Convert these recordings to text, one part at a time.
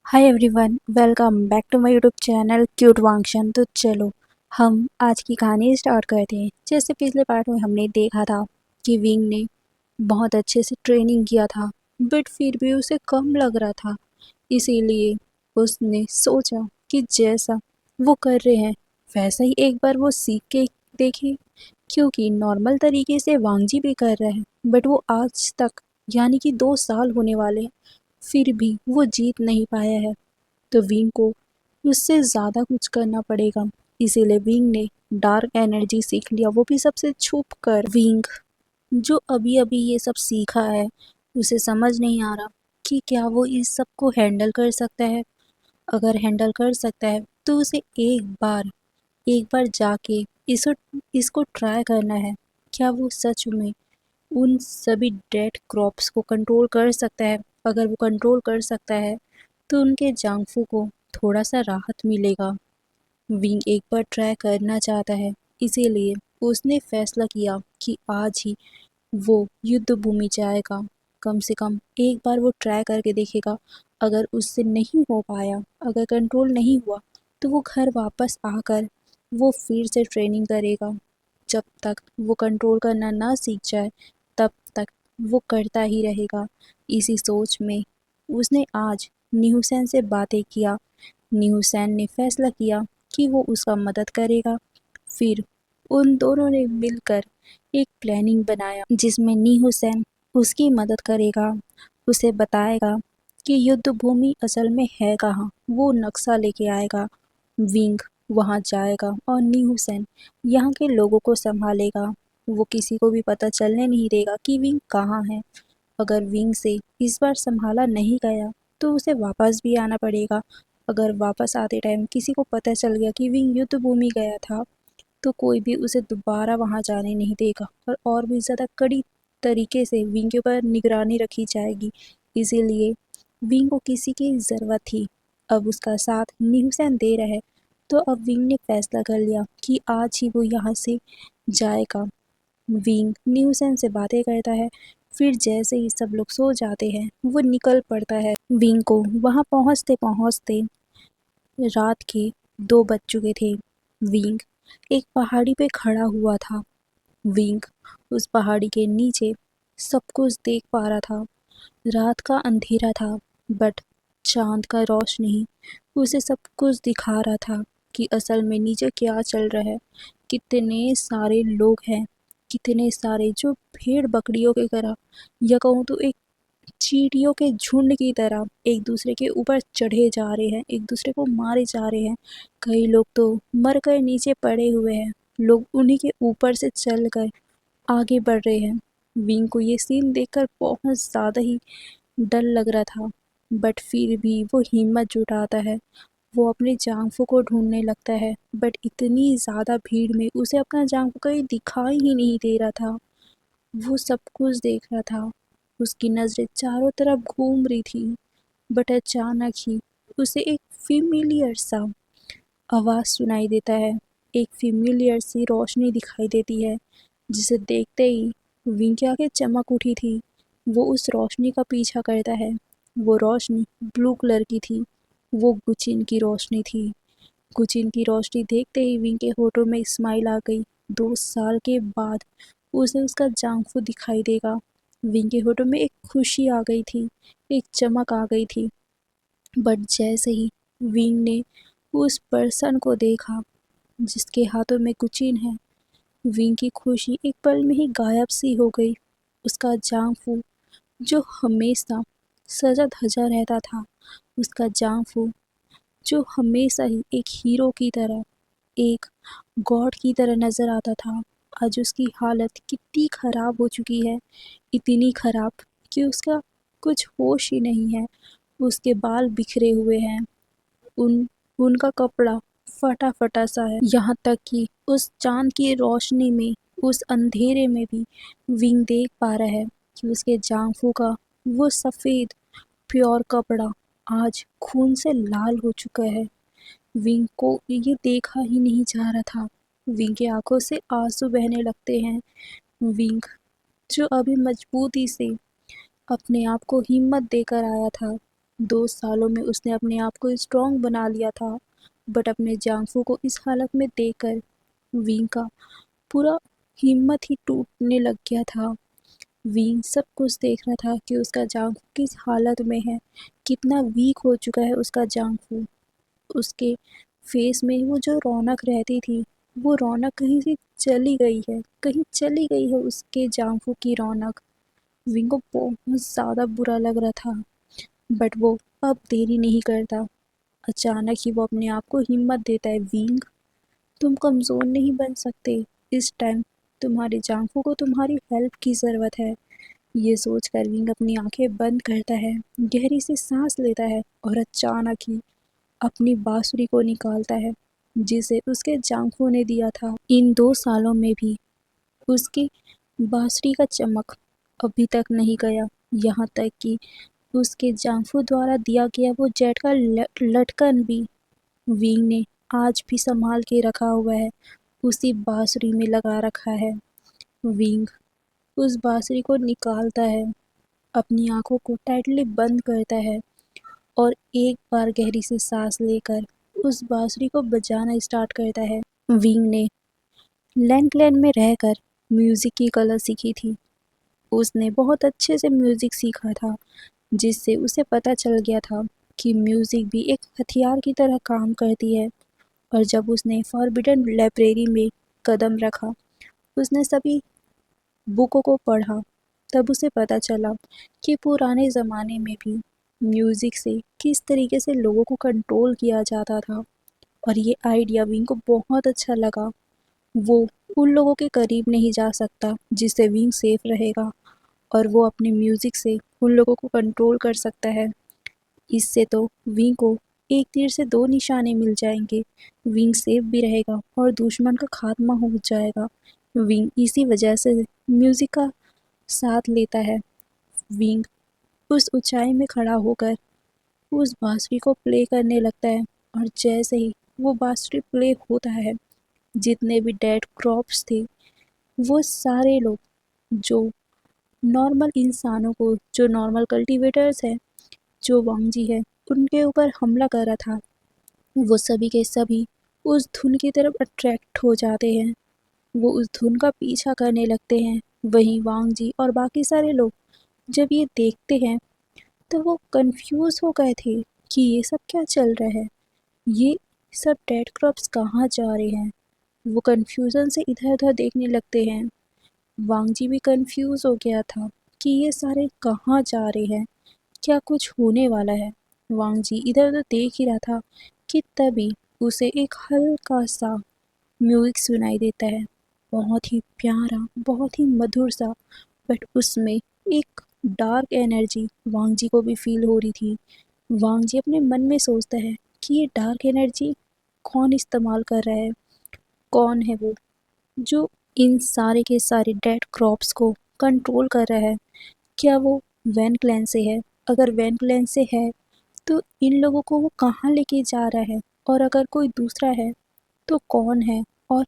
Hi everyone, welcome back to my YouTube channel cute Wangshan. तो चलो हम आज की कहानी स्टार्ट करते हैं। जैसे पिछले पार्ट में हमने देखा था कि विंग ने बहुत अच्छे से ट्रेनिंग किया था, बट फिर भी उसे कम लग रहा था। इसीलिए उसने सोचा कि जैसा वो कर रहे हैं वैसा ही एक बार वो सीख के देखे, क्योंकि नॉर्मल तरीके से वांगजी भी कर रहे हैं, बट वो आज तक यानी कि 2 साल होने वाले हैं, फिर भी वो जीत नहीं पाया है। तो विंग को उससे ज़्यादा कुछ करना पड़ेगा। इसीलिए विंग ने डार्क एनर्जी सीख लिया, वो भी सबसे छुप कर। विंग जो अभी अभी ये सब सीखा है, उसे समझ नहीं आ रहा कि क्या वो इस सब को हैंडल कर सकता है। अगर हैंडल कर सकता है तो उसे एक बार जाके इसको इसको ट्राई करना है। क्या वो सच में उन सभी डेड क्रॉप्स को कंट्रोल कर सकता है? अगर वो कंट्रोल कर सकता है तो उनके जांगफू को थोड़ा सा राहत मिलेगा। विंग एक बार ट्राई करना चाहता है, इसीलिए उसने फैसला किया कि आज ही वो युद्ध भूमि जाएगा। कम से कम एक बार वो ट्राई करके देखेगा। अगर उससे नहीं हो पाया, अगर कंट्रोल नहीं हुआ, तो वो घर वापस आकर वो फिर से ट्रेनिंग करेगा। जब तक वो कंट्रोल करना ना सीख जाए तब तक वो करता ही रहेगा। इसी सोच में उसने आज न्यूसेन से बातें किया। न्यूसेन ने फैसला किया कि वो उसका मदद करेगा। फिर उन दोनों ने मिलकर एक प्लानिंग बनाया जिसमें न्यूसेन उसकी मदद करेगा, उसे बताएगा कि युद्ध भूमि असल में है कहाँ। वो नक्शा लेके आएगा, विंग वहाँ जाएगा और न्यूसेन यहाँ के लोगों को संभालेगा। वो किसी को भी पता चलने नहीं देगा कि विंग कहाँ है। अगर विंग से इस बार संभाला नहीं गया तो उसे वापस भी आना पड़ेगा। अगर वापस आते टाइम किसी को पता चल गया कि विंग युद्ध भूमि गया था, तो कोई भी उसे दोबारा वहां जाने नहीं देगा और भी ज़्यादा कड़ी तरीके से विंग के ऊपर निगरानी रखी जाएगी। इसीलिए विंग को किसी की ज़रूरत थी। अब उसका साथ न्यूसेन दे रहा है, तो अब विंग ने फैसला कर लिया कि आज ही वो यहाँ से जाएगा। विंग न्यूसेन से बातें करता है, फिर जैसे ही सब लोग सो जाते हैं वो निकल पड़ता है। विंग को वहाँ पहुँचते पहुँचते रात के 2 बज चुके थे। विंग एक पहाड़ी पे खड़ा हुआ था। विंग उस पहाड़ी के नीचे सब कुछ देख पा रहा था। रात का अंधेरा था, बट चांद का रोशनी उसे सब कुछ दिखा रहा था कि असल में नीचे क्या चल रहा है। कितने सारे लोग हैं, कितने सारे जो भेड़ बकरियों की तरह, या कहूँ तो एक चींटियों के झुंड की तरह एक दूसरे के ऊपर चढ़े जा रहे हैं, एक दूसरे को मारे जा रहे हैं। कई लोग तो मर कर नीचे पड़े हुए हैं, लोग उन्हीं के ऊपर से चलकर आगे बढ़ रहे हैं। विंग को ये सीन देखकर बहुत ज़्यादा ही डर लग रहा था, बट फिर भी वो हिम्मत जुटाता है। वो अपने जांघों को ढूंढने लगता है, बट इतनी ज़्यादा भीड़ में उसे अपना जांघ कहीं दिखाई ही नहीं दे रहा था। वो सब कुछ देख रहा था, उसकी नज़रें चारों तरफ घूम रही थी, बट अचानक ही उसे एक फेमिलियर सा आवाज़ सुनाई देता है। एक फेमिलियर सी रोशनी दिखाई देती है, जिसे देखते ही विंग की आंखें चमक उठी थी। वो उस रोशनी का पीछा करता है। वो रोशनी ब्लू कलर की थी। वो गुचिन की रोशनी थी। गुचिन की रोशनी देखते ही विंग के होठों में स्माइल आ गई। 2 साल के बाद उसे उसका जांगफू दिखाई देगा। विंग के होठों में एक खुशी आ गई थी, एक चमक आ गई थी। बट जैसे ही विंग ने उस पर्सन को देखा जिसके हाथों में गुचिन है, विंग की खुशी एक पल में ही गायब सी हो गई। उसका जांगफू जो हमेशा सजा धजा रहता था, उसका जांगफू जो हमेशा ही एक हीरो की तरह, एक गॉड की तरह नज़र आता था, आज उसकी हालत कितनी ख़राब हो चुकी है। इतनी ख़राब कि उसका कुछ होश ही नहीं है। उसके बाल बिखरे हुए हैं, उनका कपड़ा फटा फटा सा है। यहाँ तक कि उस चांद की रोशनी में, उस अंधेरे में भी विंग देख पा रहा है कि उसके जांघों का वो सफ़ेद प्योर कपड़ा आज खून से लाल हो चुका है। विंग को ये देखा ही नहीं जा रहा था। विंग की आंखों से आंसू बहने लगते हैं। विंग जो अभी मजबूती से अपने आप को हिम्मत देकर आया था, 2 सालों में उसने अपने आप को स्ट्रॉन्ग बना लिया था, बट अपने जांगफू को इस हालत में देखकर विंग का पूरा हिम्मत ही टूटने लग गया था। विंग सब कुछ देख रहा था कि उसका जांगफू किस हालत में है, कितना वीक हो चुका है उसका जांगफू। उसके फेस में वो जो रौनक रहती थी, वो रौनक कहीं से चली गई है, कहीं चली गई है उसके जांगफू की रौनक। विंग को बहुत ज़्यादा बुरा लग रहा था, बट वो अब देरी नहीं करता। अचानक ही वो अपने आप को हिम्मत देता है, विंग तुम कमज़ोर नहीं बन सकते, इस टाइम तुम्हारे जांघों को तुम्हारी हेल्प की ज़रूरत है। ये सोचकर विंग अपनी आंखें बंद करता है, गहरी सी सांस लेता है और अचानक ही अपनी बांसुरी को निकालता है, जिसे उसके जांघों ने दिया था। इन 2 सालों में भी उसकी बांसुरी का चमक अभी तक नहीं गया, यहाँ तक कि उसके जांघों द्वारा दिया गया वो जेट का लटकन भी विंग ने आज भी संभाल के रखा हुआ है, उसी बांसुरी में लगा रखा है। विंग उस बांसुरी को निकालता है, अपनी आंखों को टाइटली बंद करता है और एक बार गहरी सी सांस लेकर उस बांसुरी को बजाना स्टार्ट करता है। विंग ने लैंडलैंड में रहकर म्यूजिक की कला सीखी थी। उसने बहुत अच्छे से म्यूजिक सीखा था, जिससे उसे पता चल गया था कि म्यूजिक भी एक हथियार की तरह काम करती है। और जब उसने फॉरबिडन लाइब्रेरी में कदम रखा, उसने सभी बुकों को पढ़ा, तब उसे पता चला कि पुराने ज़माने में भी म्यूज़िक से किस तरीके से लोगों को कंट्रोल किया जाता था। और ये आइडिया विंग को बहुत अच्छा लगा। वो उन लोगों के करीब नहीं जा सकता जिससे विंग सेफ रहेगा, और वो अपने म्यूज़िक से उन लोगों को कंट्रोल कर सकता है। इससे तो विंग को एक तीर से 2 निशाने मिल जाएंगे, विंग सेफ भी रहेगा और दुश्मन का खात्मा हो जाएगा। विंग इसी वजह से म्यूज़िक का साथ लेता है। विंग उस ऊंचाई में खड़ा होकर उस बांसुरी को प्ले करने लगता है, और जैसे ही वो बांसुरी प्ले होता है, जितने भी डेड क्रॉप्स थे, वो सारे लोग जो नॉर्मल इंसानों को, जो नॉर्मल कल्टीवेटर्स हैं, जो वांगजी है, उनके ऊपर हमला कर रहा था, वो सभी के सभी उस धुन की तरफ अट्रैक्ट हो जाते हैं। वो उस धुन का पीछा करने लगते हैं। वहीं वांगजी और बाकी सारे लोग जब ये देखते हैं, तो वो कंफ्यूज हो गए थे कि ये सब क्या चल रहा है, ये सब डेड क्रॉप्स कहाँ जा रहे हैं। वो कंफ्यूजन से इधर उधर देखने लगते हैं। वांगजी भी कंफ्यूज हो गया था कि ये सारे कहाँ जा रहे हैं, क्या कुछ होने वाला है। वांगजी इधर उधर देख ही रहा था कि तभी उसे एक हल्का सा म्यूजिक सुनाई देता है, बहुत ही प्यारा, बहुत ही मधुर सा, बट उसमें एक डार्क एनर्जी वांगजी को भी फील हो रही थी। वांगजी अपने मन में सोचता है कि ये डार्क एनर्जी कौन इस्तेमाल कर रहा है, कौन है वो जो इन सारे के सारे डेड क्रॉप्स को कंट्रोल कर रहा है। क्या वो वैन क्लैन से है? अगर वैन क्लैन से है, तो इन लोगों को वो कहाँ लेके जा रहा है, और अगर कोई दूसरा है तो कौन है, और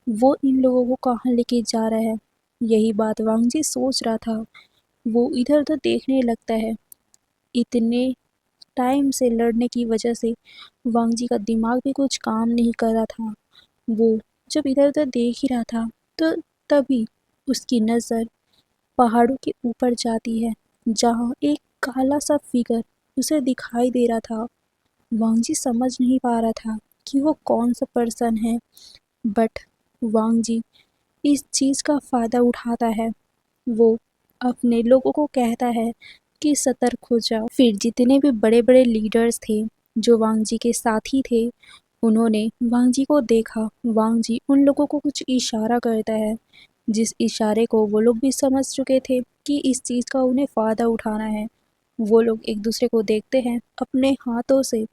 वो इन लोगों को कहाँ लेके जा रहा है। यही बात वांगजी सोच रहा था। वो इधर उधर देखने लगता है। इतने टाइम से लड़ने की वजह से वांगजी का दिमाग भी कुछ काम नहीं कर रहा था। वो जब इधर उधर देख ही रहा था, तो तभी उसकी नज़र पहाड़ों के ऊपर जाती है, जहाँ एक काला सा फिगर उसे दिखाई दे रहा था। वांगजी समझ नहीं पा रहा था कि वो कौन सा पर्सन है, बट वांगजी इस चीज़ का फ़ायदा उठाता है। वो अपने लोगों को कहता है कि सतर्क हो जाओ। फिर जितने भी बड़े बड़े लीडर्स थे जो वांगजी के साथी थे, उन्होंने वांगजी को देखा। वांगजी उन लोगों को कुछ इशारा करता है, जिस इशारे को वो लोग भी समझ चुके थे कि इस चीज़ का उन्हें फ़ायदा उठाना है। वो लोग एक दूसरे को देखते हैं, अपने हाथों से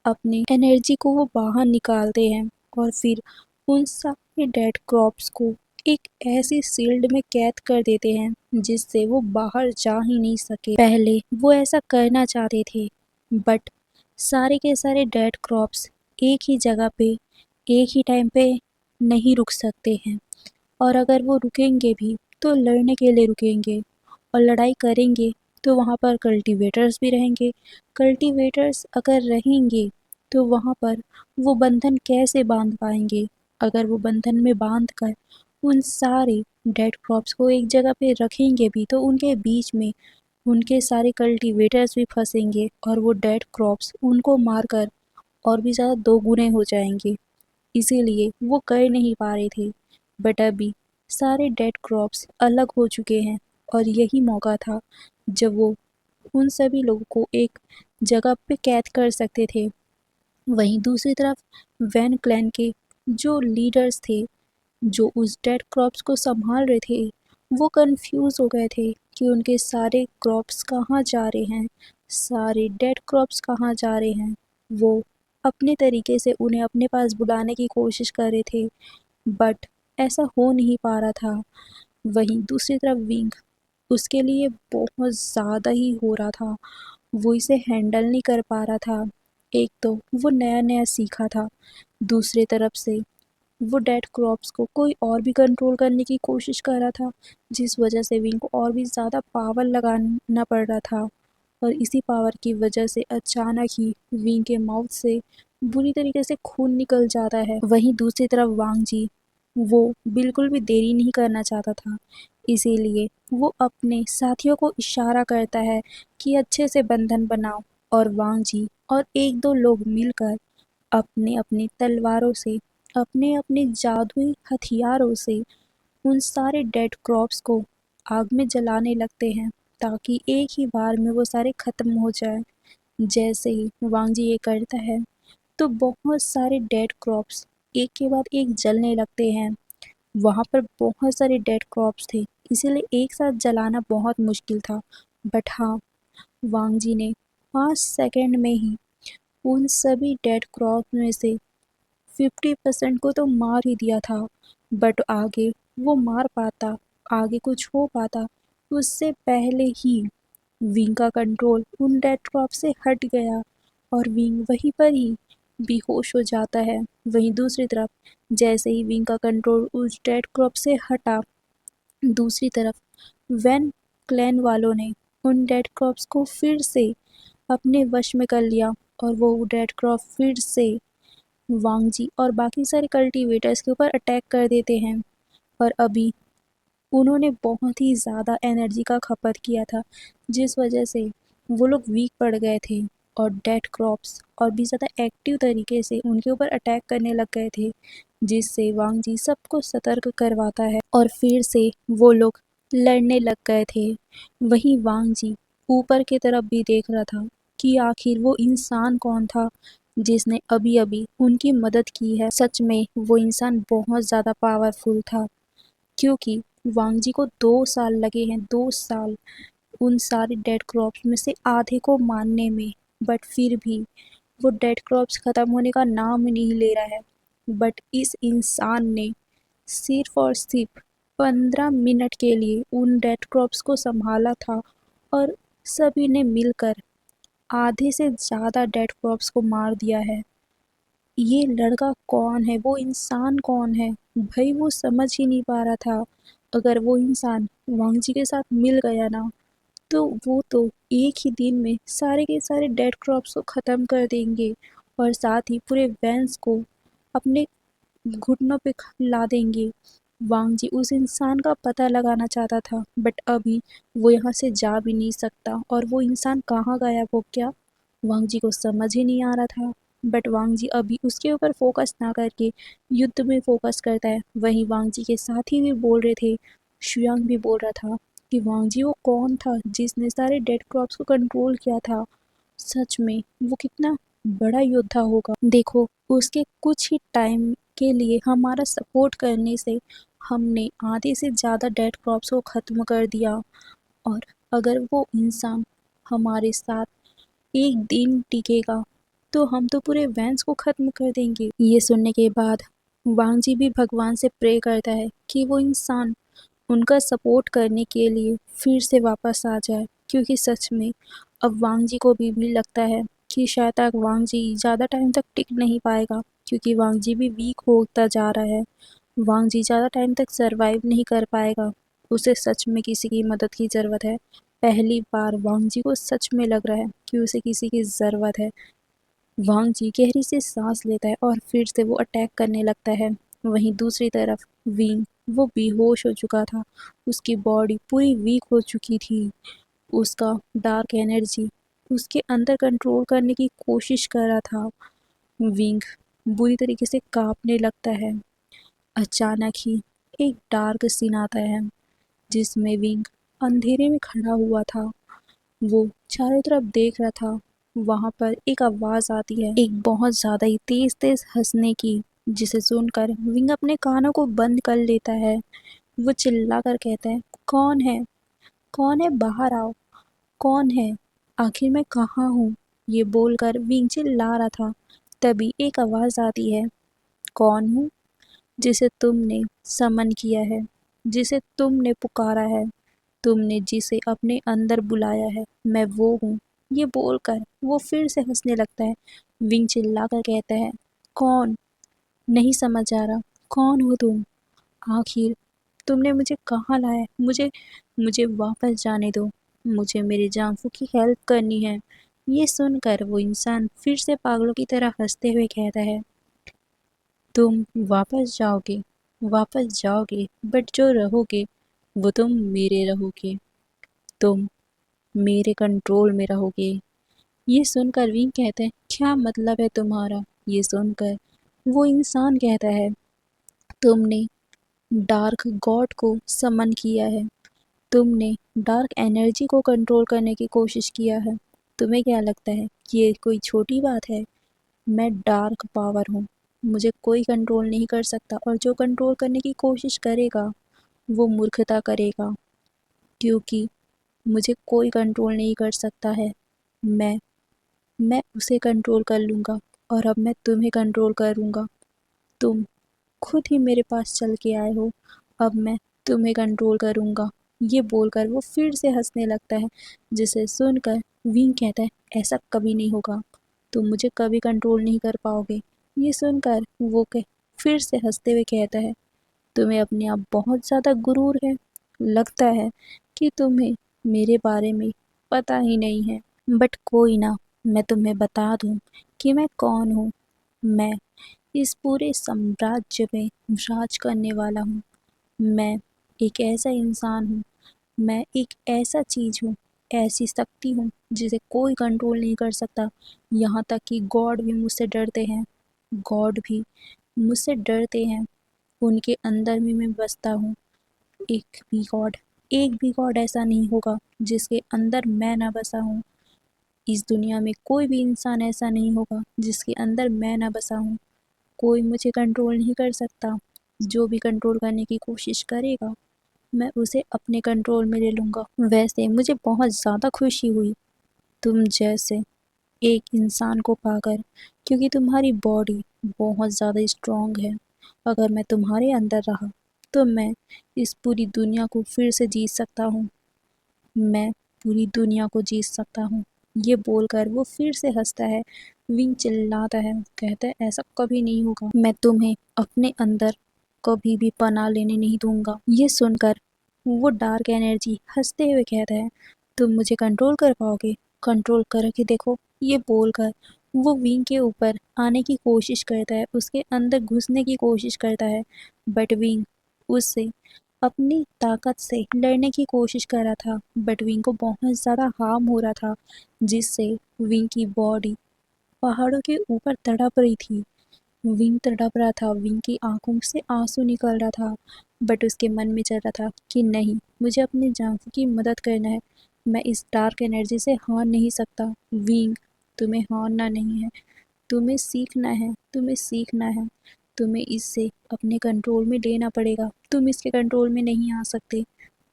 अपनी एनर्जी को वो बाहर निकालते हैं, और फिर उन सारे डेड क्रॉप्स को एक ऐसी शील्ड में कैद कर देते हैं जिससे वो बाहर जा ही नहीं सके। पहले वो ऐसा करना चाहते थे, बट सारे के सारे डेड क्रॉप्स एक ही जगह पे एक ही टाइम पे नहीं रुक सकते हैं, और अगर वो रुकेंगे भी तो लड़ने के लिए रुकेंगे, और लड़ाई करेंगे तो वहाँ पर कल्टीवेटर्स भी रहेंगे। कल्टीवेटर्स अगर रहेंगे तो वहाँ पर वो बंधन कैसे बांध पाएंगे? अगर वो बंधन में बांध कर उन सारे डेड क्रॉप्स को एक जगह पे रखेंगे भी तो उनके बीच में उनके सारे कल्टीवेटर्स भी फंसेंगे और वो डेड क्रॉप्स उनको मारकर और भी ज़्यादा दोगुने हो जाएंगे। इसीलिए वो कर नहीं पा रहे थे। बट अभी सारे डेड क्रॉप्स अलग हो चुके हैं और यही मौका था जब वो उन सभी लोगों को एक जगह पे कैद कर सकते थे। वहीं दूसरी तरफ वैन क्लैन के जो लीडर्स थे, जो उस डेड क्रॉप्स को संभाल रहे थे, वो कंफ्यूज हो गए थे कि उनके सारे क्रॉप्स कहाँ जा रहे हैं, सारे डेड क्रॉप्स कहाँ जा रहे हैं। वो अपने तरीके से उन्हें अपने पास बुलाने की कोशिश कर रहे थे, बट ऐसा हो नहीं पा रहा था। वहीं दूसरी तरफ विंग, उसके लिए बहुत ज़्यादा ही हो रहा था, वो इसे हैंडल नहीं कर पा रहा था। एक तो वो नया नया सीखा था, दूसरी तरफ से वो डेड क्रॉप्स को कोई और भी कंट्रोल करने की कोशिश कर रहा था, जिस वजह से विंग को और भी ज़्यादा पावर लगाना पड़ रहा था। और इसी पावर की वजह से अचानक ही विंग के माउथ से बुरी तरीके से खून निकल जाता है। वहीं दूसरी तरफ वांग जी, वो बिल्कुल भी देरी नहीं करना चाहता था, इसीलिए वो अपने साथियों को इशारा करता है कि अच्छे से बंधन बनाओ। और वांग जी और एक दो लोग मिलकर अपने अपनी तलवारों से, अपने अपने जादुई हथियारों से उन सारे डेड क्रॉप्स को आग में जलाने लगते हैं ताकि एक ही बार में वो सारे खत्म हो जाए। जैसे ही वांग जी ये करता है तो बहुत सारे डेड क्रॉप्स एक के बाद एक जलने लगते हैं। वहाँ पर बहुत सारे डेड क्रॉप्स थे, इसीलिए एक साथ जलाना बहुत मुश्किल था। बट हाँ, वांग जी ने 5 सेकंड में ही उन सभी डेड क्रॉप्स में से 50% को तो मार ही दिया था। बट आगे वो मार पाता, आगे कुछ हो पाता, उससे पहले ही विंग का कंट्रोल उन डेड क्रॉप से हट गया और विंग वहीं पर ही बेहोश हो जाता है। वहीं दूसरी तरफ जैसे ही विंग का कंट्रोल उस डेड क्रॉप से हटा, दूसरी तरफ वैन क्लैन वालों ने उन डेड क्रॉप्स को फिर से अपने वश में कर लिया और वो डेड क्रॉप फिर से वांग जी और बाकी सारे कल्टीवेटर्स के ऊपर अटैक कर देते हैं। और अभी उन्होंने बहुत ही ज़्यादा एनर्जी का खपत किया था, जिस वजह से वो लोग वीक पड़ गए थे और डेड क्रॉप्स और भी ज़्यादा एक्टिव तरीके से उनके ऊपर अटैक करने लग गए थे, जिससे वांग जी सबको सतर्क करवाता है और फिर से वो लोग लड़ने लग गए थे। वहीं वांग जी ऊपर की तरफ भी देख रहा था कि आखिर वो इंसान कौन था जिसने अभी अभी उनकी मदद की है। सच में वो इंसान बहुत ज़्यादा पावरफुल था, क्योंकि वांग जी को 2 साल लगे हैं, 2 साल उन सारे डेड क्रॉप्स में से आधे को मारने में। बट फिर भी वो डेड क्रॉप्स ख़त्म होने का नाम ही नहीं ले रहा है। बट इस इंसान ने सिर्फ और सिर्फ 15 मिनट के लिए उन डेड क्रॉप्स को संभाला था और सभी ने मिलकर आधे से ज़्यादा डेड क्रॉप्स को मार दिया है। ये लड़का कौन है, वो इंसान कौन है, भाई वो समझ ही नहीं पा रहा था। अगर वो इंसान वांग जी के साथ मिल गया ना, तो वो तो एक ही दिन में सारे के सारे डेड क्रॉप्स को ख़त्म कर देंगे और साथ ही पूरे वैंस को अपने घुटनों पे ला देंगे। वांग जी उस इंसान का पता लगाना चाहता था, बट अभी वो यहाँ से जा भी नहीं सकता और वो इंसान कहाँ गायब हो गया, वांग जी को समझ ही नहीं आ रहा था। बट वांग जी अभी उसके ऊपर फोकस ना करके युद्ध में फोकस करता है। वहीं वांग जी के साथी भी बोल रहे थे, शुयांग भी बोल रहा था कि वांग जी वो कौन था जिसने सारे डेड क्रॉप्स को कंट्रोल किया था। सच में वो कितना बड़ा योद्धा होगा। देखो, उसके कुछ ही टाइम के लिए हमारा सपोर्ट करने से हमने आधे से ज़्यादा डेड क्रॉप्स को ख़त्म कर दिया, और अगर वो इंसान हमारे साथ एक दिन टिकेगा तो हम तो पूरे वैंस को ख़त्म कर देंगे। ये सुनने के बाद वांग जी भी भगवान से प्रे करता है कि वो इंसान उनका सपोर्ट करने के लिए फिर से वापस आ जाए, क्योंकि सच में अब वांग जी को भी लगता है कि शायद तक वांग जी ज़्यादा टाइम तक टिक नहीं पाएगा, क्योंकि वांग जी भी वीक होता जा रहा है। वांग जी ज़्यादा टाइम तक सरवाइव नहीं कर पाएगा, उसे सच में किसी की मदद की ज़रूरत है। पहली बार वांग जी को सच में लग रहा है कि उसे किसी की ज़रूरत है। वांग जी गहरी से सांस लेता है और फिर से वो अटैक करने लगता है। वहीं दूसरी तरफ विंग, वो बेहोश हो चुका था। उसकी बॉडी पूरी वीक हो चुकी थी। उसका डार्क एनर्जी उसके अंदर कंट्रोल करने की कोशिश कर रहा था। विंग बुरी तरीके से कांपने लगता है। अचानक ही एक डार्क सीन आता है जिसमें विंग अंधेरे में खड़ा हुआ था। वो चारों तरफ देख रहा था। वहां पर एक आवाज आती है, एक बहुत ज्यादा ही तेज तेज हंसने की, जिसे सुनकर विंग अपने कानों को बंद कर लेता है। वो चिल्ला कर कहता है, कौन है? कौन है? बाहर आओ। कौन है? आखिर मैं कहाँ हूँ? ये बोलकर विंग चिल्ला रहा था। तभी एक आवाज आती है, कौन हूँ? जिसे तुमने समन किया है, जिसे तुमने पुकारा है, तुमने जिसे अपने अंदर बुलाया है, मैं वो हूँ। ये बोलकर वो फिर से हंसने लगता है। विंग चिल्लाकर कहता है, कौन? नहीं समझ आ रहा, कौन हो तुम? आखिर तुमने मुझे कहाँ लाया है? मुझे मुझे वापस जाने दो। मुझे मेरे जांफू की हेल्प करनी है। ये सुनकर वो इंसान फिर से पागलों की तरह हंसते हुए कहता है, तुम वापस जाओगे, बट जो रहोगे वो तुम मेरे रहोगे, तुम मेरे कंट्रोल में रहोगे। ये सुनकर विंग कहते हैं, क्या मतलब है तुम्हारा? ये सुनकर वो इंसान कहता है, तुमने डार्क गॉड को समन किया है, तुमने डार्क एनर्जी को कंट्रोल करने की कोशिश किया है। तुम्हें क्या लगता है कि ये कोई छोटी बात है? मैं डार्क पावर हूँ, मुझे कोई कंट्रोल नहीं कर सकता, और जो कंट्रोल करने की कोशिश करेगा वो मूर्खता करेगा, क्योंकि मुझे कोई कंट्रोल नहीं कर सकता है। मैं मैं उसे कंट्रोल कर लूँगा, और अब मैं तुम्हें कंट्रोल करूँगा। तुम खुद ही मेरे पास चल के आए हो, अब मैं तुम्हें कंट्रोल करूँगा। ये बोलकर वो फिर से हंसने लगता है, जिसे सुनकर विंग कहता है, ऐसा कभी नहीं होगा, तुम मुझे कभी कंट्रोल नहीं कर पाओगे। ये सुनकर वो फिर से हंसते हुए कहता है, तुम्हें अपने आप बहुत ज़्यादा गुरूर है। लगता है कि तुम्हें मेरे बारे में पता ही नहीं है। बट कोई ना, मैं तुम्हें बता दूं कि मैं कौन हूँ। मैं इस पूरे साम्राज्य में राज करने वाला हूँ। मैं एक ऐसा इंसान हूँ, मैं एक ऐसा चीज़ हूँ, ऐसी शक्ति हूँ जिसे कोई कंट्रोल नहीं कर सकता। यहाँ तक कि गॉड भी मुझसे डरते हैं। गॉड भी मुझसे डरते हैं। उनके अंदर भी मैं बसता हूँ। एक भी गॉड ऐसा नहीं होगा जिसके अंदर मैं ना बसा हूँ। इस दुनिया में कोई भी इंसान ऐसा नहीं होगा जिसके अंदर मैं ना बसा हूँ। कोई मुझे कंट्रोल नहीं कर सकता। जो भी कंट्रोल करने की कोशिश करेगा, मैं उसे अपने कंट्रोल में ले लूँगा। वैसे मुझे बहुत ज़्यादा खुशी हुई तुम जैसे एक इंसान को पाकर, क्योंकि तुम्हारी बॉडी बहुत ज़्यादा स्ट्रॉन्ग है। अगर मैं तुम्हारे अंदर रहा तो मैं इस पूरी दुनिया को फिर से जीत सकता हूँ। मैं पूरी दुनिया को जीत सकता हूँ। ये बोलकर वो फिर से हंसता है। विंग चिल्लाता है, कहता है, ऐसा कभी नहीं होगा। मैं तुम्हें अपने अंदर कभी भी पनाह लेने नहीं दूंगा। ये सुनकर वो डार्क एनर्जी हंसते हुए कहता है, तुम मुझे कंट्रोल कर पाओगे? कंट्रोल करके देखो। ये बोलकर वो विंग के ऊपर आने की कोशिश करता है, उसके अंदर घुसने की कोशिश करता है। बट विंग उससे अपनी ताकत से लड़ने की कोशिश कर रहा था, बट विंग को बहुत ज़्यादा हार्म हो रहा था, जिससे विंग की बॉडी पहाड़ों के ऊपर तड़प रही थी। विंग तड़प रहा था, विंग की आंखों से आंसू निकल रहा था, बट उसके मन में चल रहा था कि नहीं, मुझे अपने जांफू की मदद करना है। मैं इस डार्क एनर्जी से हार नहीं सकता। विंग, तुम्हें हारना नहीं है, तुम्हें सीखना है, तुम्हें सीखना है। तुम्हें इससे अपने कंट्रोल में लेना पड़ेगा। तुम इसके कंट्रोल में नहीं आ सकते।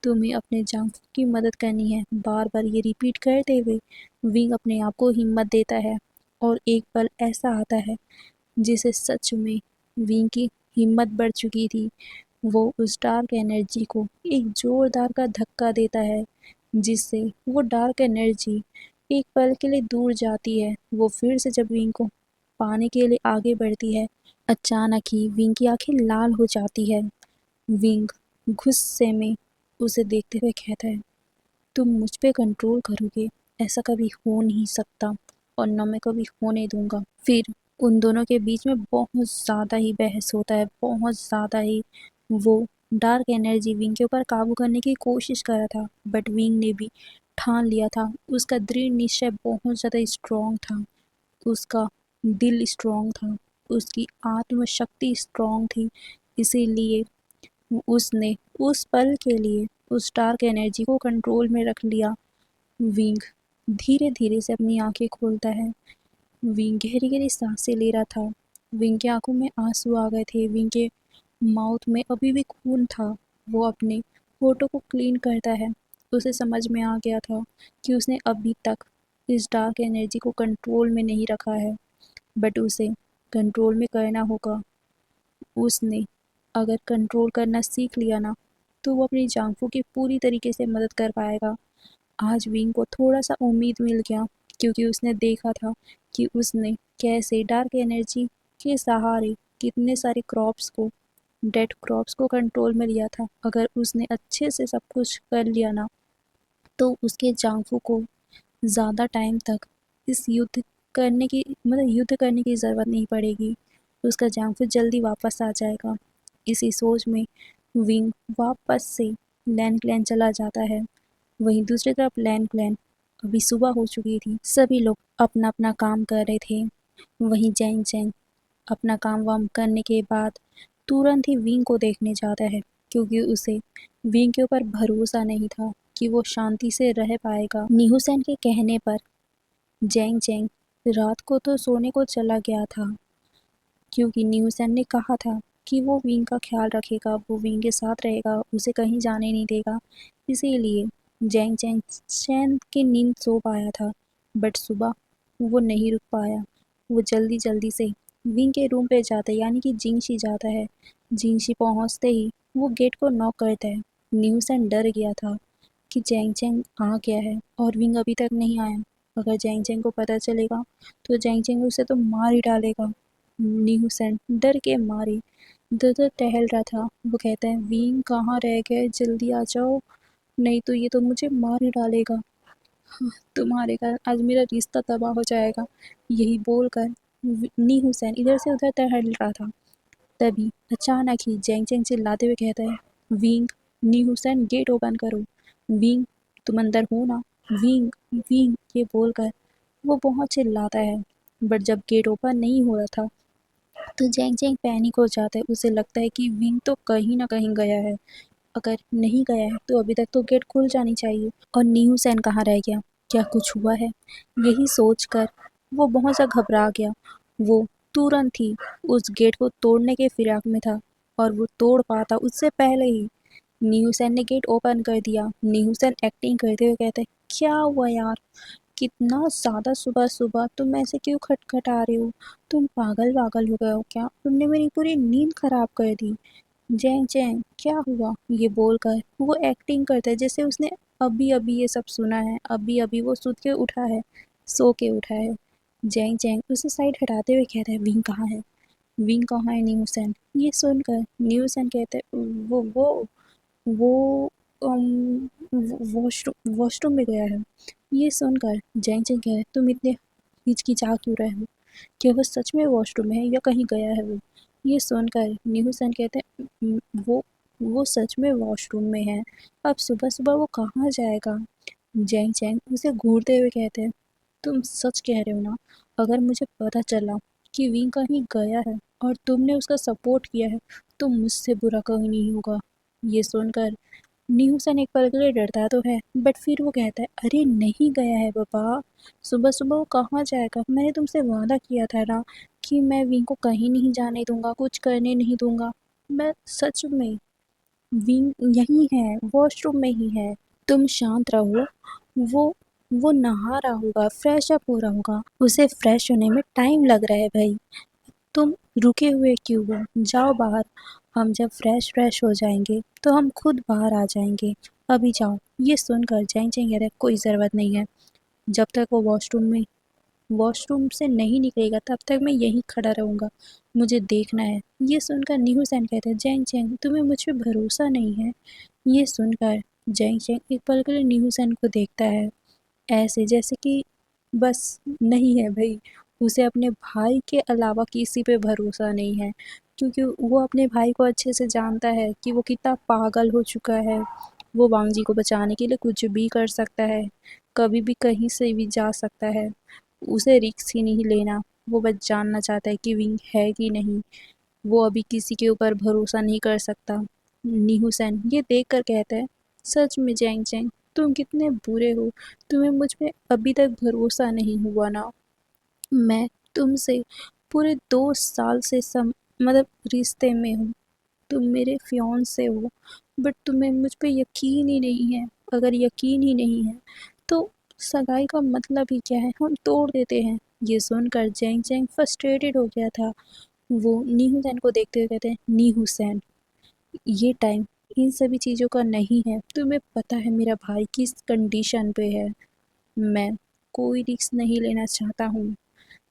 तुम्हें अपने जांफू की मदद करनी है। बार बार ये रिपीट करते हुए विंग अपने आप को हिम्मत देता है, और एक पल ऐसा आता है जिसे सच में विंग की हिम्मत बढ़ चुकी थी। वो उस डार्क एनर्जी को एक जोरदार का धक्का देता है, जिससे वो डार्क एनर्जी एक पल के लिए दूर जाती है। वो फिर से जब विंग को पाने के लिए आगे बढ़ती है, अचानक ही विंग की आंखें लाल हो जाती है। विंग गुस्से में उसे देखते हुए कहता है, तुम मुझ पे कंट्रोल करोगे, ऐसा कभी हो नहीं सकता और न मैं कभी होने दूंगा। फिर उन दोनों के बीच में बहुत ज़्यादा ही बहस होता है, बहुत ज़्यादा ही। वो डार्क एनर्जी विंग के ऊपर काबू करने की कोशिश कर रहा था, बट विंग ने भी ठान लिया था। उसका दृढ़ निश्चय बहुत ज़्यादा स्ट्रॉन्ग था, उसका दिल स्ट्रॉन्ग था, उसकी आत्मशक्ति स्ट्रॉन्ग थी। इसीलिए उसने उस पल के लिए उस डार्क एनर्जी को कंट्रोल में रख लिया। विंग धीरे धीरे से अपनी आंखें खोलता है। विंग गहरी गहरी सांसें ले रहा था। विंग की आंखों में आंसू आ गए थे। विंग के माउथ में अभी भी खून था। वो अपने होठों को क्लीन करता है। उसे समझ में आ गया था कि उसने अभी तक इस डार्क एनर्जी को कंट्रोल में नहीं रखा है, बट उसे कंट्रोल में करना होगा। उसने अगर कंट्रोल करना सीख लिया ना, तो वो अपनी जांफू की पूरी तरीके से मदद कर पाएगा। आज विंग को थोड़ा सा उम्मीद मिल गया, क्योंकि उसने देखा था कि उसने कैसे डार्क एनर्जी के सहारे कितने सारे क्रॉप्स को, डेड क्रॉप्स को कंट्रोल में लिया था। अगर उसने अच्छे से सब कुछ कर लिया ना, तो उसके जांफू को ज़्यादा टाइम तक इस युद्ध करने की ज़रूरत नहीं पड़ेगी। उसका जांफू जल्दी वापस आ जाएगा। इसी सोच में विंग वापस से लैन क्लैन चला जाता है। वहीं दूसरी तरफ लैन क्लैन, अभी सुबह हो चुकी थी, सभी लोग अपना अपना काम कर रहे थे। वहीं जैंग जैंग अपना काम वाम करने के बाद तुरंत ही विंग को देखने जाता है, क्योंकि उसे विंग के ऊपर भरोसा नहीं था कि वो शांति से रह पाएगा। निहुसन के कहने पर जैंग जैंग रात को तो सोने को चला गया था, क्योंकि निहुसन ने कहा था कि वो विंग का ख्याल रखेगा, वो विंग के साथ रहेगा, उसे कहीं जाने नहीं देगा। इसीलिए जैंग जैंग चैन की नींद सो पाया था, बट सुबह वो नहीं रुक पाया। वो जल्दी जल्दी से विंग के रूम पे जाता है, यानी कि जिंगशी जाता है। जिंगशी पहुंचते ही वो गेट को नॉक करता है। निहुसन डर गया था कि जैंग जैंग आ गया है और विंग अभी तक नहीं आया। अगर जैंग जैंग को पता चलेगा तो जैंग जैंग उसे तो मार ही डालेगा। निहुसन डर के मारे दर टहल रहा था। वो कहता है, विंग कहाँ रह गए, जल्दी आ जाओ, नहीं तो ये तो मुझे मार ही डालेगा। तुम्हारे कारण आज मेरा रिश्ता तबाह हो जाएगा। यही बोलकर निहुसन इधर से उधर टहल रहा था। तभी अचानक ही जैंग जैंग चिल्लाते हुए कहता है, विंग, निहुसन गेट ओपन करो। विंग, तुम अंदर हो ना? विंग, विंग, ये बोलकर वो बहुत चिल्लाता है। बट जब गेट ओपन नहीं हो रहा था, तो जैंग जैंग पैनिक हो जाता है। उसे लगता है कि विंग तो कहीं ना कहीं गया है। अगर नहीं गया है तो अभी तक तो गेट खुल जानी चाहिए। और नीहू सैन कहाँ रह गया, क्या कुछ हुआ है? यही सोचकर वो बहुत सा घबरा गया। वो तुरंत ही उस गेट को तोड़ने के फिराक में था, और वो तोड़ पाता उससे पहले ही नीहू सैन ने गेट ओपन कर दिया। नीहू सैन एक्टिंग करते हुए कहते, क्या हुआ यार, कितना ज़्यादा सुबह सुबह तुम ऐसे क्यों खटखटा रहे हो? तुम पागल वागल हो गए हो क्या? तुमने मेरी पूरी नींद खराब कर दी। जैंग जैंग, क्या हुआ? ये बोलकर वो एक्टिंग करता है जैसे उसने अभी अभी ये सब सुना है, अभी अभी वो सुत के उठा है, सो के उठा है। जैंग जैंग उसे साइड हटाते हुए कहता है, विंग कहाँ है? विंग कहाँ है न्यूसन? ये सुनकर न्यूसन कहते हैं, वो वॉशरूम में गया है। ये सुनकर जैंग जैंग कह, तुम इतने हिचकिचा क्यों रहे हो? क्या वो सच में वॉशरूम में है या कहीं गया है वो? ये सुनकर न्यूसन कहते हैं, वो सच में वॉशरूम में है, अब सुबह सुबह वो कहाँ जाएगा? जैंग जैंग उसे घूरते हुए कहते हैं, तुम सच कह रहे हो ना? अगर मुझे पता चला कि विंग कहीं गया है और तुमने उसका सपोर्ट किया है, तो मुझसे बुरा कहीं नहीं होगा। ये सुनकर न्यूसन एक पल के लिए डरता तो है, बट फिर वो कहता है, अरे नहीं गया है पापा, सुबह सुबह वो कहाँ जाएगा? मैंने तुमसे वादा किया था ना कि मैं विंग को कहीं नहीं जाने दूंगा, कुछ करने नहीं दूंगा। मैं सच में, विंग यहीं है, वॉशरूम में ही है। तुम शांत रहो। वो वो नहा रहा होगा, फ्रेश अप हो रहा होगा, उसे फ्रेश होने में टाइम लग रहा है भाई। तुम रुके हुए क्यों हो? जाओ बाहर। हम जब फ्रेश फ्रेश हो जाएंगे तो हम खुद बाहर आ जाएंगे। अभी जाओ। ये सुनकर जैंग जैंग कह रहा है, कोई ज़रूरत नहीं है। जब तक वो वॉशरूम से नहीं निकलेगा तब तक मैं यहीं खड़ा रहूँगा, मुझे देखना है। ये सुनकर नीहू सैन कहते हैं, जैंग जैंग, तुम्हें मुझ पे भरोसा नहीं है? ये सुनकर जैंग जैंग एक पल के लिए न्यूसन को देखता है, ऐसे जैसे कि बस नहीं है भाई, उसे अपने भाई के अलावा किसी पे भरोसा नहीं है, क्योंकि वो अपने भाई को अच्छे से जानता है कि वो कितना पागल हो चुका है। वो वांग जी को बचाने के लिए कुछ भी कर सकता है, कभी भी कहीं से भी जा सकता है। उसे रिस्क ही नहीं लेना, वो बस जानना चाहता है कि विंग है कि नहीं। वो अभी किसी के ऊपर भरोसा नहीं कर सकता। नीहू ये देख कर कहता है, सच में जैंग जैंग, तुम कितने बुरे हो, तुम्हें मुझ पे अभी तक भरोसा नहीं हुआ ना। मैं तुमसे पूरे 2 साल से मतलब रिश्ते में हूँ, तुम मेरे फियांसे हो, बट तुम्हें मुझ पे यकीन ही नहीं है। अगर यकीन ही नहीं है तो सगाई का मतलब ही क्या है, हम तोड़ देते हैं। ये सुनकर जैंग जैंग फ्रस्ट्रेटेड हो गया था। वो नी हुसैन को देखते हुए कहते हैं, नी हुसैन, ये टाइम इन सभी चीज़ों का नहीं है। तुम्हें पता है मेरा भाई किस कंडीशन पे है। मैं कोई रिस्क नहीं लेना चाहता हूँ।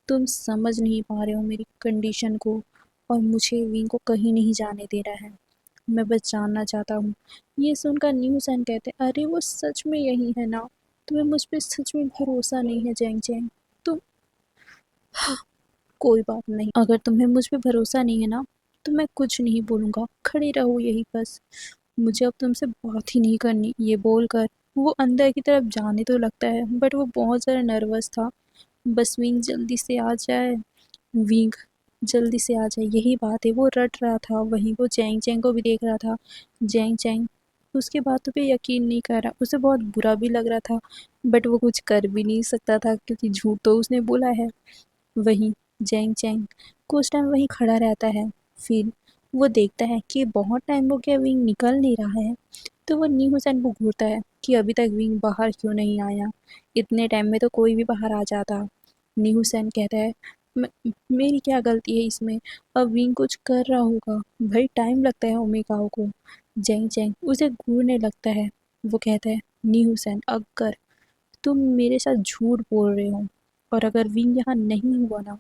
तुम समझ नहीं पा रहे हो मेरी कंडीशन को, और मुझे विंग को कहीं नहीं जाने देना है। मैं बस जानना चाहता हूँ। ये सुनकर नी हुसैन कहते हैं, अरे वो सच में यही है ना, तुम्हें मुझ पर सच में भरोसा नहीं है जैंग जैंग। तुम कोई बात नहीं, अगर तुम्हें मुझ पे भरोसा नहीं है ना, तो मैं कुछ नहीं बोलूँगा, खड़े रहो यहीं बस, मुझे अब तुमसे बात ही नहीं करनी। ये बोलकर वो अंदर की तरफ जाने तो लगता है, बट वो बहुत ज़्यादा नर्वस था। बस विंग जल्दी से आ जाए, विंग जल्दी से आ जाए, यही बात है। वो रट रहा था, वहीं वो जैंग जैंग को भी देख रहा था। जैंग जैंग उसके बातों पे यकीन नहीं कर रहा, उसे बहुत बुरा भी लग रहा था, बट वो कुछ कर भी नहीं सकता था क्योंकि झूठ तो उसने बोला है। वहीं जैंग जैंग कुछ टाइम वहीं खड़ा रहता है। फिर वो देखता है कि बहुत टाइम हो गया, विंग निकल नहीं रहा है। तो वो नी हुसैन को घूरता है कि अभी तक विंग बाहर क्यों नहीं आया, इतने टाइम में तो कोई भी बाहर आ जाता। नी हुसैन कहता है, मेरी क्या गलती है इसमें, अब विंग कुछ कर रहा होगा, भाई टाइम लगता है ओमेगाओ को। जैंग जैंग उसे घूरने लगता है। वो कहता है, नी हुसैन, अगर तुम मेरे साथ झूठ बोल रहे हो, और अगर विंग यहाँ नहीं हुआ ना,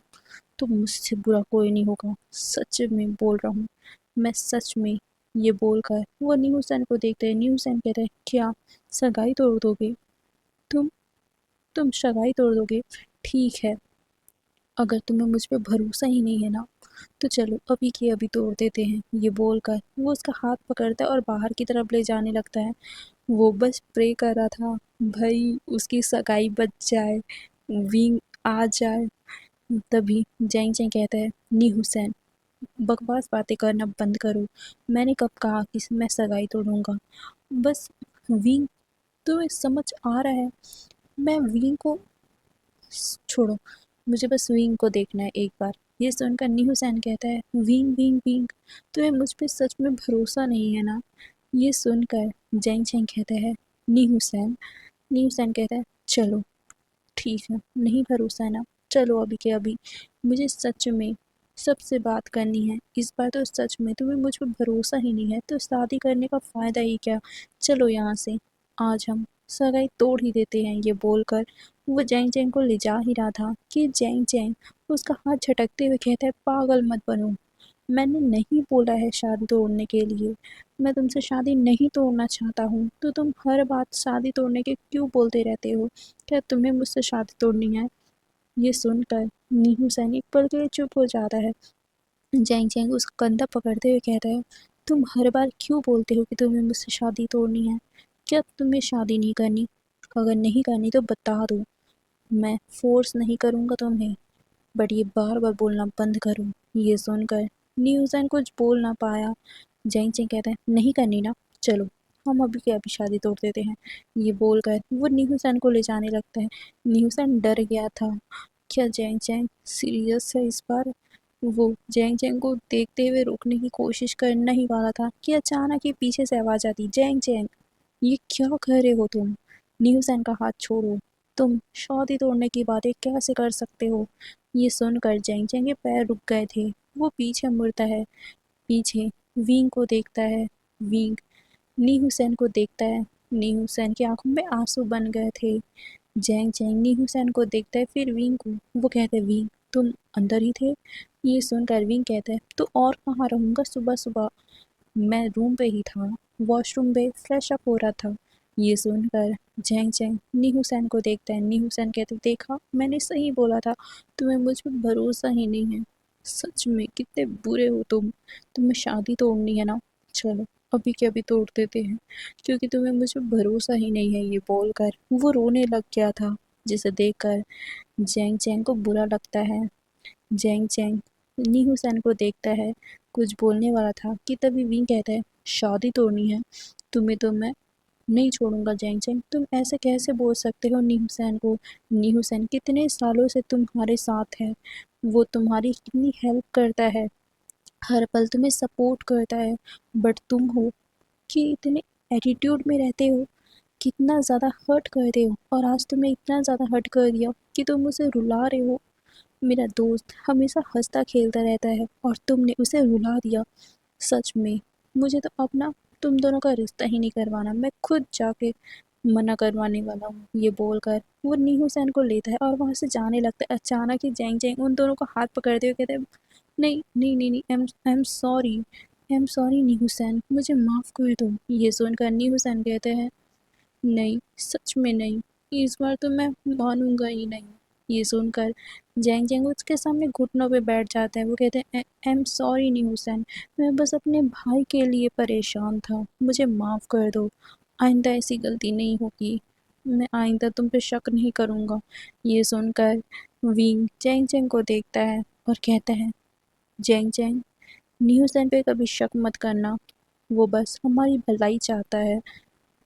तो मुझसे बुरा कोई नहीं होगा, सच में बोल रहा हूँ, मैं सच में। ये बोलकर वो न्यू सन को देखते हैं। न्यू सन कहते हैं, क्या सगाई तोड़ दोगे? तुम तुम सगाई तोड़ दोगे? ठीक है, अगर तुम्हें मुझ पे भरोसा ही नहीं है ना, तो चलो अभी के अभी तोड़ देते हैं। ये बोलकर वो उसका हाथ पकड़ता है और बाहर की तरफ ले जाने लगता है। वो बस प्रे कर रहा था, भाई उसकी सगाई बच जाए, विंग आ जाए। तभी जैंग जैंग कहता है, नी हुसैन, बकवास बातें करना बंद करो। मैंने कब कहा कि मैं सगाई तोड़ूंगा? बस विंग, तुम्हें समझ आ रहा है, मैं विंग को छोड़ो, मुझे बस विंग को देखना है एक बार। ये सुनकर नी हुसैन कहता है, विंग विंग विंग, तुम्हें मुझ पे सच में भरोसा नहीं है ना? ये सुनकर जैंग जैंग कहता है, नी हुसैन। नी हुसैन कहता है, चलो ठीक है, नहीं भरोसा है ना, चलो अभी के अभी, मुझे सच में सबसे बात करनी है इस बार तो। सच में तुम्हें मुझ पर भरोसा ही नहीं है तो शादी करने का फ़ायदा ही क्या? चलो यहाँ से, आज हम सगाई तोड़ ही देते हैं। ये बोलकर वो जैंग जैंग को ले जा ही रहा था कि जैंग जैंग उसका हाथ झटकते हुए कहता है, पागल मत बनो, मैंने नहीं बोला है शादी तोड़ने के लिए, मैं तुमसे शादी नहीं तोड़ना चाहता हूँ, तो तुम हर बात शादी तोड़ने के क्यों बोलते रहते हो? क्या तुम्हें मुझसे शादी तोड़नी है? ये सुनकर नीहू सैनिक पल के लिए चुप हो जाता है। जैंग जैंग उसका कंधा पकड़ते हुए कहता है, तुम हर बार क्यों बोलते हो कि तुम्हें मुझसे शादी तोड़नी है? क्या तुम्हें शादी नहीं करनी? अगर नहीं करनी तो बता दो, मैं फोर्स नहीं करूँगा तुम्हें, बट ये बार बार बोलना बंद करो। ये सुनकर न्यूज़न कुछ बोल ना पाया। जैंग चैंग कहता है, नहीं करनी ना, चलो हम अभी के अभी शादी तोड़ देते हैं। ये बोलकर वो न्यूसन को ले जाने लगता है। न्यूसन डर गया था, क्या जैंग चैंग सीरियस है इस बार? वो जैंग चैंग को देखते हुए रोकने की कोशिश करना ही वाला था कि अचानक ही पीछे से आवाज़ आती, जैंग चैंग, ये क्या कर रहे हो तुम? न्यूसन का हाथ छोड़ो, तुम शादी तोड़ने की बातें कैसे कर सकते हो? ये सुनकर जैंग चैंग के पैर रुक गए थे। वो पीछे मुड़ता है, पीछे विंग को देखता है। विंग नी हुसैन को देखता है। नी हुसैन की आंखों में आंसू बन गए थे। जैंग जैंग नी हुसैन को देखता है, फिर विंग को। वो कहता है, विंग तुम अंदर ही थे? ये सुनकर विंग कहता है, तो और कहाँ रहूँगा, सुबह सुबह मैं रूम पे ही था, वॉशरूम पे फ्रेश अप हो रहा था, ये सुनकर जैंग जैंग नीहू सैन को देखता है। नीहू सैन कहते, देखा मैंने सही बोला था, तुम्हें मुझ पर भरोसा ही नहीं है। सच में कितने बुरे हो तुम। तुम्हें शादी तोड़नी है ना, चलो अभी के अभी तोड़ देते हैं, क्योंकि तुम्हें मुझ पर भरोसा ही नहीं है। ये बोलकर वो रोने लग गया था, जिसे देखकर जैंग जैंग को बुरा लगता है। जैंग जैंग नीहू सैन को देखता है, कुछ बोलने वाला था कि तभी विंग कहता है, शादी तोड़नी है, तुम्हें तो मैं नहीं छोड़ूंगा। जैंग जैंग तुम ऐसे कैसे बोल सकते हो नीहू सैन को। नीहू सैन कितने सालों से तुम्हारे साथ है, वो तुम्हारी कितनी हेल्प करता है, हर पल तुम्हें सपोर्ट करता है, बट तुम हो कि इतने एटीट्यूड में रहते हो, कितना ज़्यादा हर्ट करते हो, और आज तुमने इतना ज़्यादा हर्ट कर दिया कि तुम उसे रुला रहे हो। मेरा दोस्त हमेशा हंसता खेलता रहता है और तुमने उसे रुला दिया। सच में मुझे तो अपना तुम दोनों का रिश्ता ही नहीं करवाना, मैं खुद जाके मना करवाने वाला हूँ। ये बोलकर वो नीहू सैन को लेता है और वहाँ से जाने लगता है। अचानक ही जैंग जैंग उन दोनों को हाथ पकड़ते हुए कहते हैं, नहीं नहीं नहीं नहीं, आई एम सॉरी नीहू सैन, मुझे माफ़ कर दो। ये सुनकर नीहू सैन कहते हैं, नहीं सच में नहीं, इस बार तो मैं मानूंगा ही नहीं। ये सुनकर जैंग जैंग उसके सामने घुटनों पे बैठ जाता है। वो कहते हैं, आई एम सॉरी नी हुसैन, मैं बस अपने भाई के लिए परेशान था, मुझे माफ़ कर दो, आइंदा ऐसी गलती नहीं होगी, मैं आइंदा तुम पे शक नहीं करूँगा। ये सुनकर विंग जैंग जैंग को देखता है और कहता है, जैंग जैंग नी हुसैन पे कभी शक मत करना, वो बस हमारी भलाई चाहता है,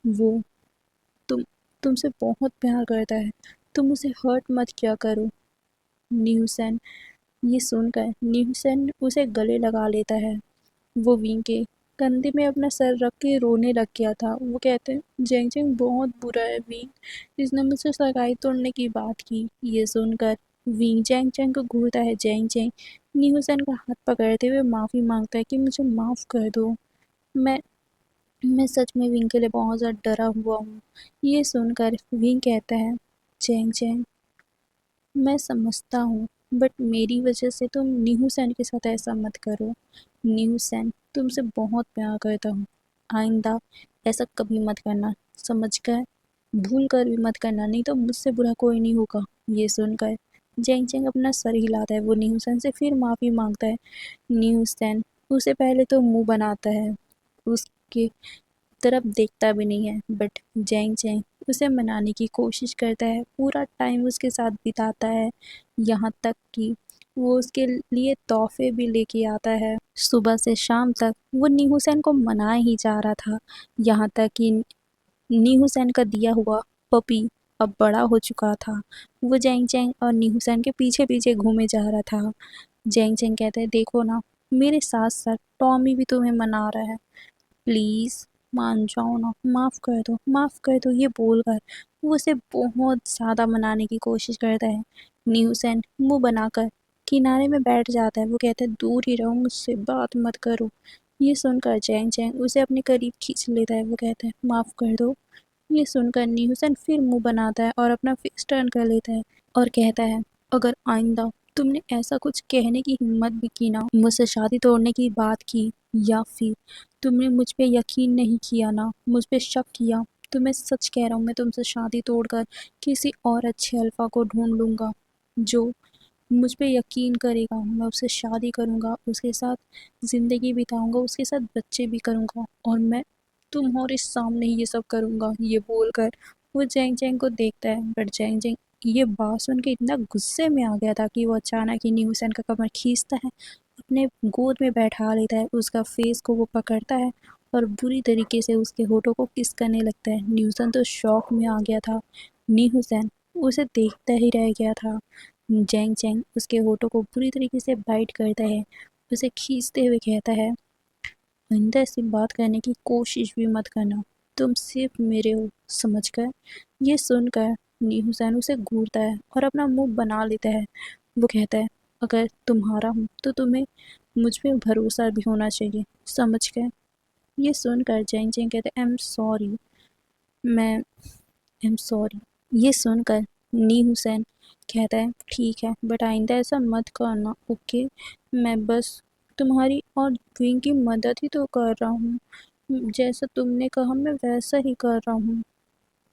वो तुम तुमसे बहुत प्यार करता है, तुम उसे हर्ट मत किया करो। न्यूसन ये सुनकर न्यूसन उसे गले लगा लेता है। वो विंग के कंधे में अपना सर रख के रोने लग गया था। वो कहते हैं, जेंग जेंग बहुत बुरा है विंग, इसने मुझसे सगाई तोड़ने की बात की। ये सुनकर विंग जेंग जेंग को घूरता है। जेंग जेंग न्यूसन का हाथ पकड़ते हुए माफ़ी मांगता है कि मुझे माफ़ कर दो, मैं मैं सच में विंग के लिए बहुत ज़्यादा डरा हुआ हूँ। ये सुनकर विंग कहता है, चैंग चैंग मैं समझता हूँ, बट मेरी वजह से तुम नीहू सैन के साथ ऐसा मत करो। नीहू सैन तुमसे बहुत प्यार करता हूँ, आइंदा ऐसा कभी मत करना, समझ गए, भूल कर भी मत करना, नहीं तो मुझसे बुरा कोई नहीं होगा। ये सुनकर जेंग जेंग अपना सर हिलाता है। वो नीहू सैन से फिर माफ़ी मांगता है। नीहू सैन उसे पहले तो मुंह बनाता है, उसके तरफ देखता भी नहीं है, बट जैंग जैंग उसे मनाने की कोशिश करता है, पूरा टाइम उसके साथ बिताता है, यहाँ तक कि वो उसके लिए तोहफे भी लेके आता है। सुबह से शाम तक वो नी हुसैन को मनाए ही जा रहा था, यहाँ तक कि नी हुसैन का दिया हुआ पपी अब बड़ा हो चुका था। वो जैंग जैंग और नी हुसैन के पीछे पीछे घूमे जा रहा था। जैंग जैंग कहते हैं, देखो ना, मेरे साथ साथ टॉमी भी तुम्हें मना रहा है, प्लीज़ मान जाओ ना, माफ़ कर दो, माफ़ कर दो। ये बोलकर वो उसे बहुत ज़्यादा मनाने की कोशिश करता है। न्यूसेंट मुंह बनाकर किनारे में बैठ जाता है। वो कहता है, दूर ही रहो मुझसे, बात मत करो। ये सुनकर जैंग जैंग उसे अपने करीब खींच लेता है। वो कहता है, माफ़ कर दो। ये सुनकर न्यूसन फिर मुंह बनाता है और अपना फेस टर्न कर लेता है और कहता है, अगर आइंदा तुमने ऐसा कुछ कहने की हिम्मत भी की ना, मुझसे शादी तोड़ने की बात की, या फिर तुमने मुझ पे यकीन नहीं किया ना, मुझ पे शक किया, तो मैं सच कह रहा हूँ, मैं तुमसे शादी तोड़कर किसी और अच्छे अल्फा को ढूंढ लूँगा जो मुझ पे यकीन करेगा। मैं उससे शादी करूँगा, उसके साथ ज़िंदगी बिताऊँगा, उसके साथ बच्चे भी करूँगा, और मैं तुम्हारे सामने ही ये सब करूँगा। ये बोलकर वो जैंग जैंग को देखता है, बट जैंग जैंग ये बात सुन के इतना गुस्से में आ गया था कि वो अचानक ही न्यू हुसैन का कमर खींचता है, अपने गोद में बैठा लेता है, उसका फेस को वो पकड़ता है और बुरी तरीके से उसके होठों को किस करने लगता है। न्यूसन तो शॉक में आ गया था। नी हुसैन उसे देखता ही रह गया था। जैंग जैंग उसके होठों को बुरी तरीके से बाइट करता है, उसे खींचते हुए कहता है, आइंदा ऐसी बात करने की कोशिश भी मत करना, तुम सिर्फ मेरे हो, समझ गए। ये सुनकर नी हुसैन उसे घूरता है और अपना मुंह बना लेता है। वो कहता है, अगर तुम्हारा हूँ तो तुम्हें मुझ पे भरोसा भी होना चाहिए, समझ गए। ये सुनकर जैंग जैंग कहते, मैं आई एम सॉरी। ये सुनकर नी हुसैन कहता है, ठीक है, बट आइंदा ऐसा मत करना, ओके। मैं बस तुम्हारी और विंग की मदद ही तो कर रहा हूँ, जैसा तुमने कहा मैं वैसा ही कर रहा हूँ।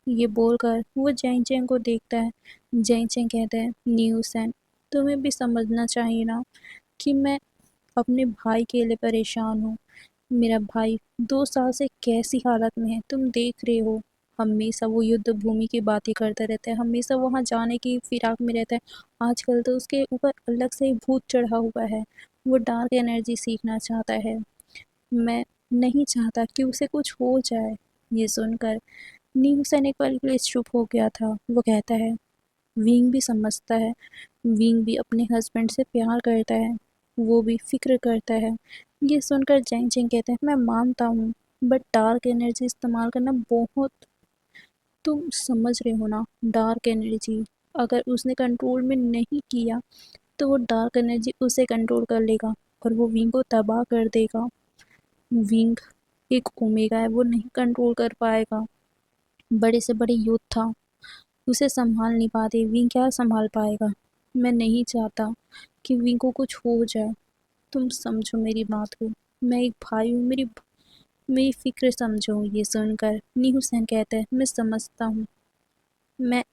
ये बोलकर वो जेंग जेंग को देखता है। जेंग जेंग कहता है, न्यूसेन, तुम्हें भी समझना चाहिए ना कि मैं अपने भाई के लिए परेशान हूँ। मेरा भाई 2 साल से कैसी हालत में है तुम देख रहे हो। हमेशा वो युद्ध भूमि की बातें करता रहता है, हमेशा वहाँ जाने की फिराक में रहता है। आजकल तो उसके ऊपर अलग से ही भूत चढ़ा हुआ है। वो डार्क एनर्जी सीखना चाहता है। मैं नहीं चाहता कि उसे कुछ हो जाए। ये सुनकर न्यूसन एक पल के लिए चुप हो गया था। वो कहता है, विंग भी समझता है। विंग भी अपने हस्बैंड से प्यार करता है। वो भी फिक्र करता है। ये सुनकर जेंग जेंग कहते हैं, मैं मानता हूँ, बट डार्क एनर्जी इस्तेमाल करना बहुत, तुम समझ रहे हो ना, डार्क एनर्जी अगर उसने कंट्रोल में नहीं किया तो वो डार्क एनर्जी उसे कंट्रोल कर लेगा और वो विंग को तबाह कर देगा। विंग एक ओमेगा है, वो नहीं कंट्रोल कर पाएगा। बड़े से बड़े योद्धा उसे संभाल नहीं पाते। विंग क्या संभाल पाएगा। मैं नहीं चाहता कि विंग को कुछ हो जाए। तुम समझो मेरी बात को। मैं एक भाई हूँ, मेरी मेरी फिक्र समझो। ये सुनकर नी हुसैन कहता है, मैं समझता हूँ। मैं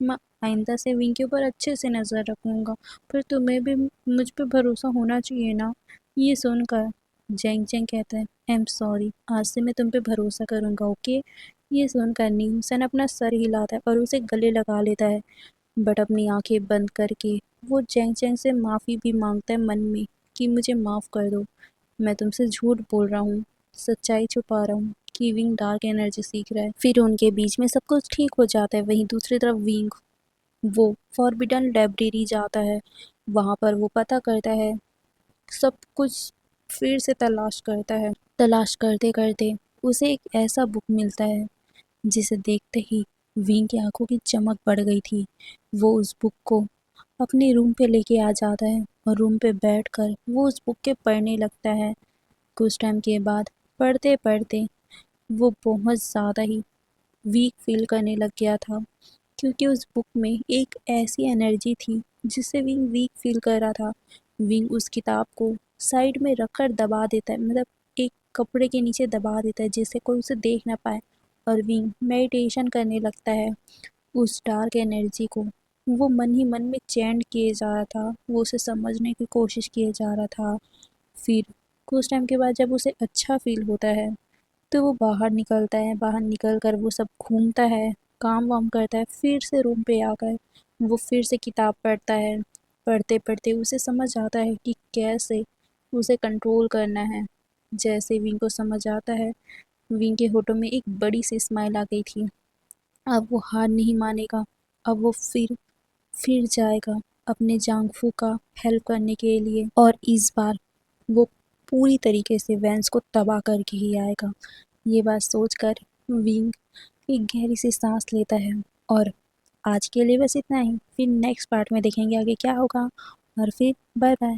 मैं आइंदा से विंग के ऊपर अच्छे से नज़र रखूँगा, पर तुम्हें भी मुझ पे भरोसा होना चाहिए ना। ये सुनकर जेंग जेंग कहता है, आई एम सॉरी, आज से मैं तुम पे भरोसा करूँगा, ओके। ये सुनकर नी हुसैन अपना सर हिलाता है और उसे गले लगा लेता है। बट अपनी आंखें बंद करके वो जेंग जेंग से माफ़ी भी मांगता है मन में कि मुझे माफ़ कर दो, मैं तुमसे झूठ बोल रहा हूँ, सच्चाई छुपा रहा हूँ कि विंग डार्क एनर्जी सीख रहा है। फिर उनके बीच में सब कुछ ठीक हो जाता है। वहीं दूसरी तरफ विंग वो फॉरबिडन लाइब्रेरी जाता है। वहाँ पर वो पता करता है, सब कुछ फिर से तलाश करता है। तलाश करते करते उसे एक ऐसा बुक मिलता है जिसे देखते ही विंग की आंखों की चमक बढ़ गई थी। वो उस बुक को अपने रूम पे लेके आ जाता है और रूम पे बैठकर वो उस बुक के पढ़ने लगता है। कुछ टाइम के बाद पढ़ते पढ़ते वो बहुत ज़्यादा ही वीक फील करने लग गया था, क्योंकि उस बुक में एक ऐसी एनर्जी थी जिससे विंग वीक फील कर रहा था। विंग उस किताब को साइड में रखकर दबा देता है, मतलब एक कपड़े के नीचे दबा देता है जिससे कोई उसे देख ना पाए, और विंग मेडिटेशन करने लगता है उस डार्क एनर्जी को। वो मन ही मन में चैंट किए जा रहा था, वो उसे समझने की कोशिश किए जा रहा था। फिर कुछ टाइम के बाद जब उसे अच्छा फील होता है तो वो बाहर निकलता है। बाहर निकल कर वो सब घूमता है, काम वाम करता है। फिर से रूम पे आकर वो फिर से किताब पढ़ता है। पढ़ते पढ़ते उसे समझ आता है कि कैसे उसे कंट्रोल करना है। जैसे विंग को समझ आता है, विंग के होठों में एक बड़ी सी स्माइल आ गई थी। अब वो हार नहीं मानेगा। अब वो फिर जाएगा अपने जांगफू का हेल्प करने के लिए, और इस बार वो पूरी तरीके से वैंस को तबाह करके ही आएगा। ये बात सोचकर विंग एक गहरी सी सांस लेता है। और आज के लिए बस इतना ही। फिर नेक्स्ट पार्ट में देखेंगे आगे क्या होगा। और फिर बाय बाय।